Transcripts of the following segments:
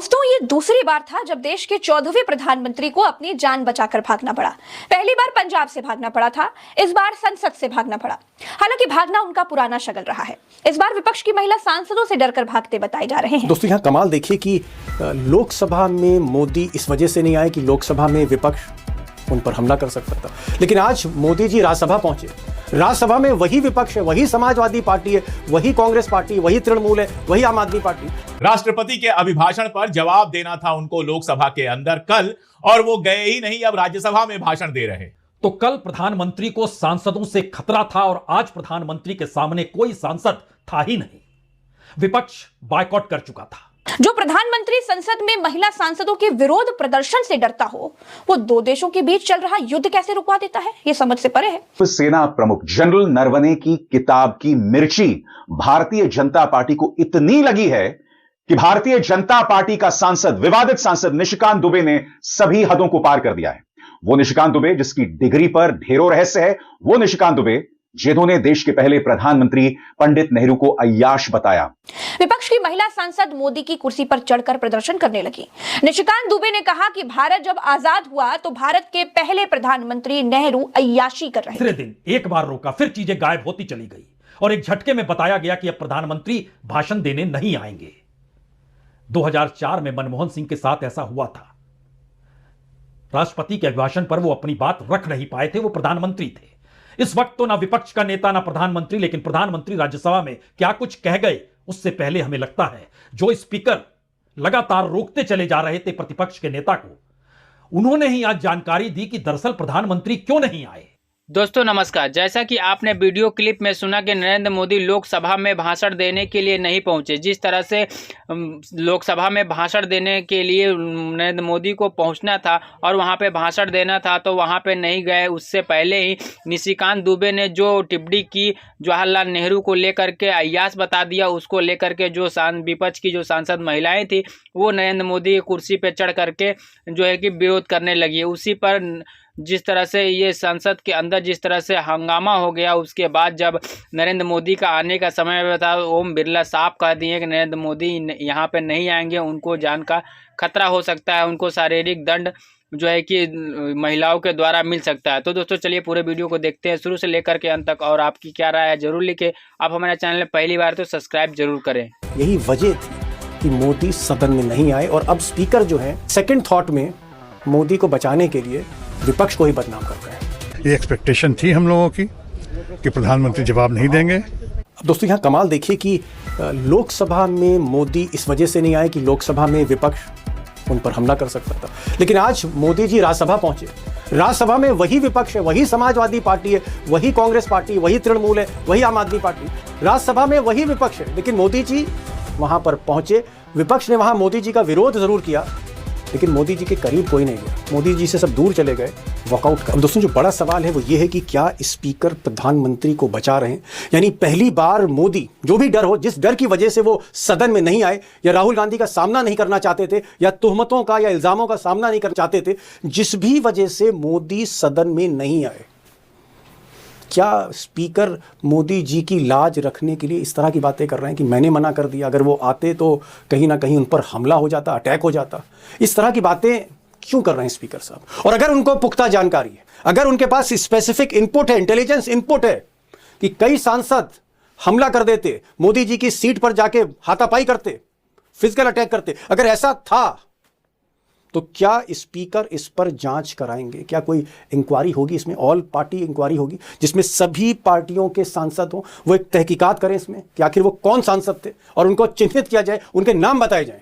दोस्तों, ये दूसरी बार था जब देश के 14वें प्रधानमंत्री को अपनी जान बचाकर भागना पड़ा। पहली बार पंजाब से भागना पड़ा था, इस बार संसद से भागना पड़ा। हालांकि भागना उनका पुराना शगल रहा है। इस बार विपक्ष की महिला सांसदों से डरकर भागते बताए जा रहे हैं। दोस्तों, यहाँ कमाल देखिए कि लोकसभा में मोदी इस वजह से नहीं आए कि लोकसभा में विपक्ष उन पर हमला कर सकता था, लेकिन आज मोदी जी राज्यसभा पहुंचे। राज्यसभा में वही विपक्ष है, वही समाजवादी पार्टी है, वही कांग्रेस पार्टी, वही तृणमूल है, वही आम आदमी पार्टी। राष्ट्रपति के अभिभाषण पर जवाब देना था उनको लोकसभा के अंदर कल, और वो गए ही नहीं, अब राज्यसभा में भाषण दे रहे। तो कल प्रधानमंत्री को सांसदों से खतरा था और आज प्रधानमंत्री के सामने कोई सांसद था ही नहीं। विपक्ष बायकॉट कर चुका था। जो प्रधानमंत्री संसद में महिला सांसदों के विरोध प्रदर्शन से डरता हो, वो दो देशों के बीच चल रहा युद्ध कैसे रुकवा देता है, ये समझ से परे है। सेना प्रमुख जनरल नरवणे की किताब की मिर्ची भारतीय जनता पार्टी को इतनी लगी है कि भारतीय जनता पार्टी का सांसद, विवादित सांसद निशिकांत दुबे ने सभी हदों को पार कर दिया है। वो निशिकांत दुबे जिसकी डिग्री पर ढेरों रहस्य है, वो निशिकांत दुबे जिन्होंने देश के पहले प्रधानमंत्री पंडित नेहरू को अय्याश बताया। विपक्ष की महिला सांसद मोदी की कुर्सी पर चढ़कर प्रदर्शन करने लगी। निशिकांत दुबे ने कहा कि भारत जब आजाद हुआ तो भारत के पहले प्रधानमंत्री नेहरू अय्याशी कर रहे थे। तीसरे दिन एक बार रोका, फिर चीजें गायब होती चली गई और एक झटके में बताया गया कि अब प्रधानमंत्री भाषण देने नहीं आएंगे। 2004 में मनमोहन सिंह के साथ ऐसा हुआ था। राष्ट्रपति के अभिभाषण पर वो अपनी बात रख नहीं पाए थे, वो प्रधानमंत्री थे। इस वक्त तो ना विपक्ष का नेता ना प्रधानमंत्री, लेकिन प्रधानमंत्री राज्यसभा में क्या कुछ कह गए उससे पहले हमें लगता है जो स्पीकर लगातार रोकते चले जा रहे थे प्रतिपक्ष के नेता को, उन्होंने ही आज जानकारी दी कि दरअसल प्रधानमंत्री क्यों नहीं आए। दोस्तों नमस्कार। जैसा कि आपने वीडियो क्लिप में सुना कि नरेंद्र मोदी लोकसभा में भाषण देने के लिए नहीं पहुंचे। जिस तरह से लोकसभा में भाषण देने के लिए नरेंद्र मोदी को पहुंचना था और वहां पे भाषण देना था तो वहां पे नहीं गए। उससे पहले ही निशिकांत दुबे ने जो टिप्पणी की जवाहरलाल नेहरू को लेकर के अय्याश बता दिया, उसको लेकर के जो विपक्ष की जो सांसद महिलाएं थी वो नरेंद्र मोदी की कुर्सी पर चढ़ करके जो है कि विरोध करने लगी। उसी पर जिस तरह से ये संसद के अंदर जिस तरह से हंगामा हो गया, उसके बाद जब नरेंद्र मोदी का आने का समय था, ओम बिरला साफ कह दिए कि नरेंद्र मोदी यहाँ पे नहीं आएंगे, उनको जान का खतरा हो सकता है, उनको शारीरिक दंड जो है कि महिलाओं के द्वारा मिल सकता है। तो दोस्तों चलिए पूरे वीडियो को देखते हैं शुरू से लेकर के अंत तक, और आपकी क्या राय है जरूर लिखे। आप हमारे चैनल में पहली बार तो सब्सक्राइब जरूर करें। यही वजह थी कि मोदी सदन में नहीं आए और अब स्पीकर जो है सेकेंड थॉट में मोदी को बचाने के लिए विपक्ष को ही बदनाम कर रहे हैं। ये एक्सपेक्टेशन थी हम लोगों की कि प्रधानमंत्री जवाब नहीं देंगे। अब दोस्तों, यहाँ कमाल देखिए कि लोकसभा में मोदी इस वजह से नहीं आए कि लोकसभा में विपक्ष उन पर हमला कर सकता था, लेकिन आज मोदी जी राज्यसभा पहुंचे। राज्यसभा में वही विपक्ष है, वही समाजवादी पार्टी है, वही कांग्रेस पार्टी, वही तृणमूल है, वही आम आदमी पार्टी। राज्यसभा में वही विपक्ष है, लेकिन मोदी जी वहां पर पहुंचे। विपक्ष ने वहां मोदी जी का विरोध जरूर किया, लेकिन मोदी जी के करीब कोई नहीं गया। मोदी जी से सब दूर चले गए, वॉकआउट कर। दोस्तों, जो बड़ा सवाल है वो ये है कि क्या स्पीकर प्रधानमंत्री को बचा रहे हैं? यानी पहली बार मोदी, जो भी डर हो, जिस डर की वजह से वो सदन में नहीं आए, या राहुल गांधी का सामना नहीं करना चाहते थे, या तोहमतों का या इल्जामों का सामना नहीं करना चाहते थे, जिस भी वजह से मोदी सदन में नहीं आए, क्या स्पीकर मोदी जी की लाज रखने के लिए इस तरह की बातें कर रहे हैं कि मैंने मना कर दिया, अगर वो आते तो कहीं ना कहीं उन पर हमला हो जाता, अटैक हो जाता? इस तरह की बातें क्यों कर रहे हैं स्पीकर साहब? और अगर उनको पुख्ता जानकारी है, अगर उनके पास स्पेसिफिक इनपुट है, इंटेलिजेंस इनपुट है कि कई सांसद हमला कर देते, मोदी जी की सीट पर जाके हाथापाई करते, फिजिकल अटैक करते, अगर ऐसा था तो क्या स्पीकर इस पर जांच कराएंगे? क्या कोई इंक्वायरी होगी इसमें, ऑल पार्टी इंक्वायरी होगी जिसमें सभी पार्टियों के सांसद हों, वो एक तहकीकात करें इसमें कि आखिर वो कौन सांसद थे और उनको चिन्हित किया जाए, उनके नाम बताए जाएं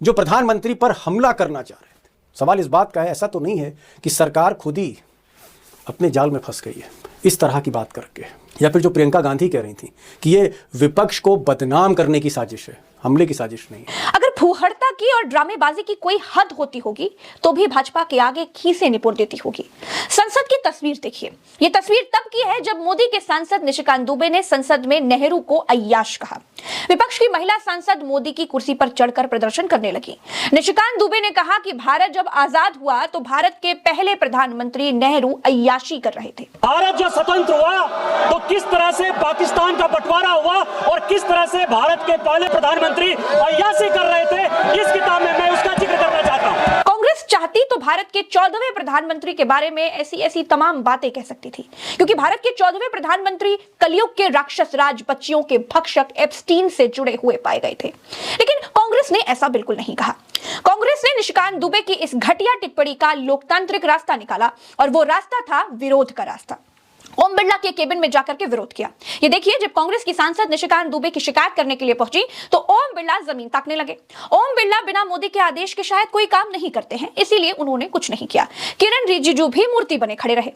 जो प्रधानमंत्री पर हमला करना चाह रहे थे। सवाल इस बात का है, ऐसा तो नहीं है कि सरकार खुद ही अपने जाल में फंस गई है इस तरह की बात करके, या फिर जो प्रियंका गांधी कह रही थी कि ये विपक्ष को बदनाम करने की साजिश है, हमले की साजिश नहीं है। अगर फूहड़ता की और ड्रामेबाजी की कोई हद होती होगी तो भी भाजपा के आगे खीसे निपोड़ देती होगी। संसद की तस्वीर देखिए। ये तस्वीर तब की है जब मोदी के सांसद निशिकांत दुबे ने संसद में नेहरू को अय्याश कहा। विपक्ष की महिला सांसद मोदी की कुर्सी पर चढ़कर प्रदर्शन करने लगी। निशिकांत दुबे ने कहा कि भारत जब आजाद हुआ तो भारत के पहले प्रधानमंत्री नेहरू अय्याशी कर रहे थे। भारत जब स्वतंत्र हुआ तो किस तरह से पाकिस्तान का बंटवारा हुआ और किस तरह से भारत के पहले प्रधानमंत्री अय्याशी कर रहे थे, इस किताब में मैं उसकी भारत के 14वें प्रधानमंत्री के बारे में ऐसी ऐसी तमाम बातें कह सकती थी, क्योंकि भारत के 14वें प्रधानमंत्री कलयुग के राक्षस राज बच्चियों के भक्षक एप्स्टीन से जुड़े हुए पाए गए थे। लेकिन कांग्रेस ने ऐसा बिल्कुल नहीं कहा। कांग्रेस ने निशिकांत दुबे की इस घटिया टिप्पणी का लोकतांत्रिक रास्ता निकाला और वो रास्ता था विरोध का रास्ता। ओम बिरला के केबिन में जाकर के विरोध किया। ये देखिए, जब कांग्रेस की सांसद निशिकांत दुबे की शिकायत करने के लिए पहुंची तो ओम बिरला जमीन ताकने लगे। ओम बिरला बिना मोदी के आदेश के शायद कोई काम नहीं करते हैं, इसीलिए उन्होंने कुछ नहीं किया। किरण रिजिजू भी मूर्ति बने खड़े रहे।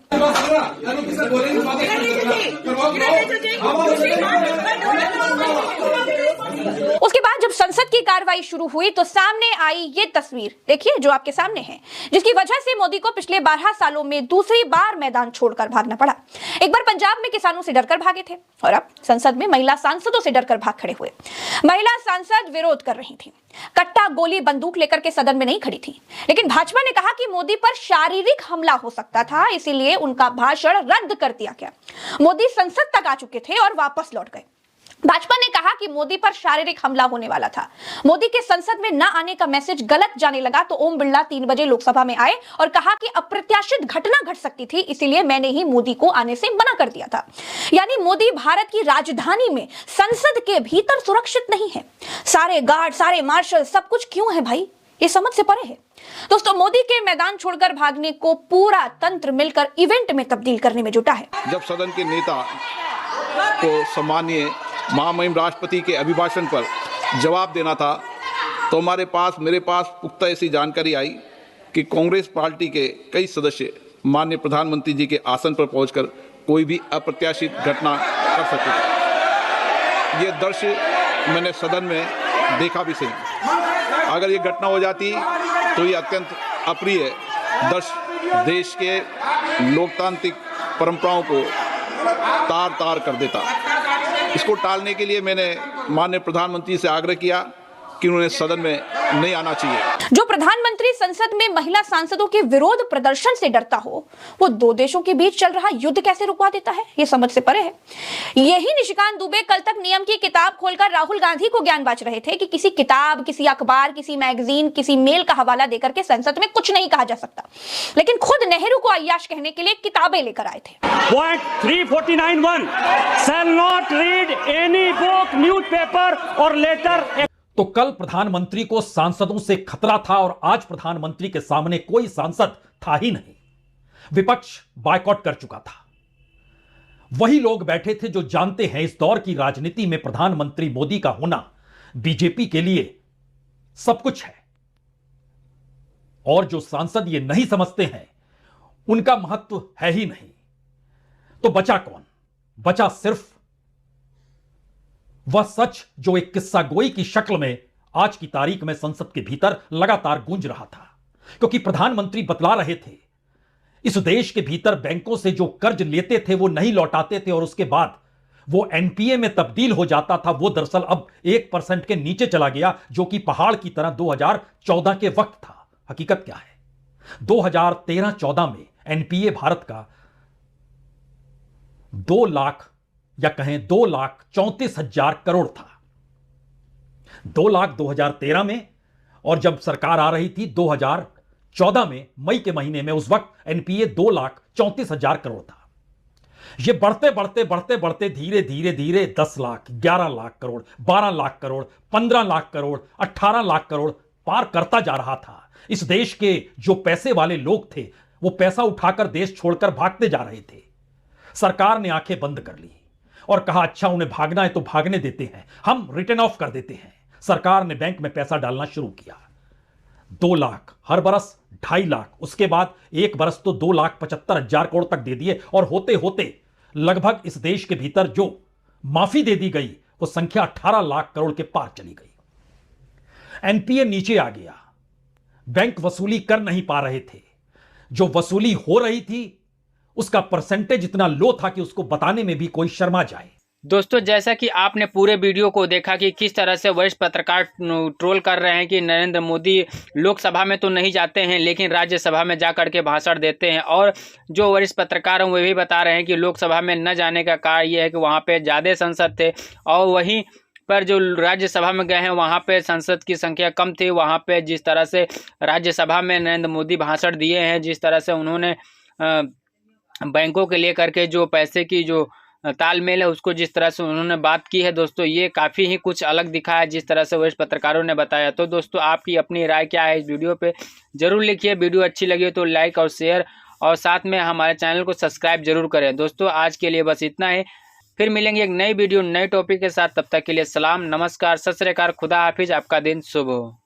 उसके बाद जब संसद की कार्रवाई शुरू हुई तो सामने आई ये तस्वीर, देखिए जो आपके सामने है, जिसकी वजह से मोदी को पिछले 12 सालों में दूसरी बार मैदान छोड़कर भागना पड़ा। एक बार पंजाब में किसानों से डरकर भागे थे और अब संसद में महिला सांसदों से डरकर भाग खड़े हुए। महिला सांसद विरोध कर रही थी, कट्टा गोली बंदूक लेकर के सदन में नहीं खड़ी थी, लेकिन भाजपा ने कहा कि मोदी पर शारीरिक हमला हो सकता था, इसीलिए उनका भाषण रद्द कर दिया गया। मोदी संसद तक आ चुके थे और वापस लौट गए। भाजपा ने कहा कि मोदी पर शारीरिक हमला होने वाला था। मोदी के संसद में न आने का मैसेज गलत जाने लगा तो ओम बिरला 3 बजे लोकसभा में आए और कहा कि अप्रत्याशित घटना घट सकती थी, इसीलिए मैंने ही मोदी को आने से मना कर दिया था। यानी मोदी भारत की राजधानी में संसद के भीतर सुरक्षित नहीं है। सारे गार्ड, सारे मार्शल, सब कुछ क्यों है भाई? ये समझ से परे है। दोस्तों, मोदी के मैदान छोड़कर भागने को पूरा तंत्र मिलकर इवेंट में तब्दील करने में जुटा है। जब सदन के नेता को सम्मानीय महामहिम राष्ट्रपति के अभिभाषण पर जवाब देना था तो मेरे पास पुख्ता ऐसी जानकारी आई कि कांग्रेस पार्टी के कई सदस्य माननीय प्रधानमंत्री जी के आसन पर पहुंचकर कोई भी अप्रत्याशित घटना कर सकते थे। ये दृश्य मैंने सदन में देखा भी सही। अगर ये घटना हो जाती तो ये अत्यंत अप्रिय दृश्य देश के लोकतांत्रिक परंपराओं को तार तार कर देता। इसको टालने के लिए मैंने माननीय प्रधानमंत्री से आग्रह किया कि उन्हें सदन में नहीं आना चाहिए। जो प्रधानमंत्री संसद में महिला सांसदों के विरोध प्रदर्शन से डरता हो, वो 2 देशों के बीच चल रहा युद्ध कैसे रुकवा देता है? ये समझ से परे है। यही निशिकांत दुबे कल तक नियम की किताब खोलकर राहुल गांधी को ज्ञान बांट रहे थे कि किसी किताब, किसी अखबार, किसी मैगजीन, किसी मेल का हवाला देकर के संसद में कुछ नहीं कहा जा सकता, लेकिन खुद नेहरू को अय्याश कहने के लिए किताबें लेकर आए थे। Point 349(1) shall not read any book, newspaper or letter। तो कल प्रधानमंत्री को सांसदों से खतरा था और आज प्रधानमंत्री के सामने कोई सांसद था ही नहीं। विपक्ष बायकॉट कर चुका था। वही लोग बैठे थे जो जानते हैं इस दौर की राजनीति में प्रधानमंत्री मोदी का होना बीजेपी के लिए सब कुछ है। और जो सांसद ये नहीं समझते हैं उनका महत्व है ही नहीं। तो बचा कौन? बचा सिर्फ वह सच जो एक किस्सा गोई की शक्ल में आज की तारीख में संसद के भीतर लगातार गूंज रहा था, क्योंकि प्रधानमंत्री बतला रहे थे इस देश के भीतर बैंकों से जो कर्ज लेते थे वो नहीं लौटाते थे और उसके बाद वो एनपीए में तब्दील हो जाता था। वो दरअसल अब 1% के नीचे चला गया, जो कि पहाड़ की तरह 2014 के वक्त था। हकीकत क्या है? 2013-14 में एनपीए भारत का 2 लाख या कहें 2,34,000 करोड़ था। 2 लाख 2013 में, और जब सरकार आ रही थी 2014 में मई के महीने में, उस वक्त एनपीए 2,34,000 करोड़ था। यह बढ़ते धीरे धीरे 10 लाख, 11 लाख करोड़, 12 लाख करोड़, 15 लाख करोड़, 18 लाख करोड़ पार करता जा रहा था। इस देश के जो पैसे वाले लोग थे वो पैसा उठाकर देश छोड़कर भागते जा रहे थे। सरकार ने आंखें बंद कर ली और कहा अच्छा उन्हें भागना है तो भागने देते हैं, हम रिटर्न ऑफ कर देते हैं। सरकार ने बैंक में पैसा डालना शुरू किया। 2 लाख हर बरस, 2.5 लाख, उसके बाद एक बरस तो 2,75,000 करोड़ तक दे दिए और होते होते लगभग इस देश के भीतर जो माफी दे दी गई वो संख्या 18 लाख करोड़ के पार चली गई। एनपीए नीचे आ गया। बैंक वसूली कर नहीं पा रहे थे। जो वसूली हो रही थी उसका परसेंटेज इतना लो था कि उसको बताने में भी कोई शर्मा जाए। दोस्तों, जैसा कि आपने पूरे वीडियो को देखा कि किस तरह से वरिष्ठ पत्रकार ट्रोल कर रहे हैं कि नरेंद्र मोदी लोकसभा में तो नहीं जाते हैं लेकिन राज्यसभा में जा करके भाषण देते हैं, और जो वरिष्ठ पत्रकार हैं वे भी बता रहे हैं कि लोकसभा में न जाने का कारण ये है कि वहाँ पे ज़्यादा सांसद थे। और वहीं पर जो राज्यसभा में गए हैं वहाँ पे संसद की संख्या कम थी। वहाँ पे जिस तरह से राज्यसभा में नरेंद्र मोदी भाषण दिए हैं, जिस तरह से उन्होंने बैंकों के लेकर के जो पैसे की जो तालमेल है उसको जिस तरह से उन्होंने बात की है दोस्तों, ये काफ़ी ही कुछ अलग दिखा है जिस तरह से वरिष्ठ पत्रकारों ने बताया। तो दोस्तों आपकी अपनी राय क्या है इस वीडियो पे जरूर लिखिए। वीडियो अच्छी लगी हो तो लाइक और शेयर और साथ में हमारे चैनल को सब्सक्राइब जरूर करें। दोस्तों आज के लिए बस इतना ही, फिर मिलेंगे एक नई वीडियो नए टॉपिक के साथ। तब तक के लिए सलाम, नमस्कार, सत श्री अकाल, खुदा हाफिज, आपका दिन शुभ हो।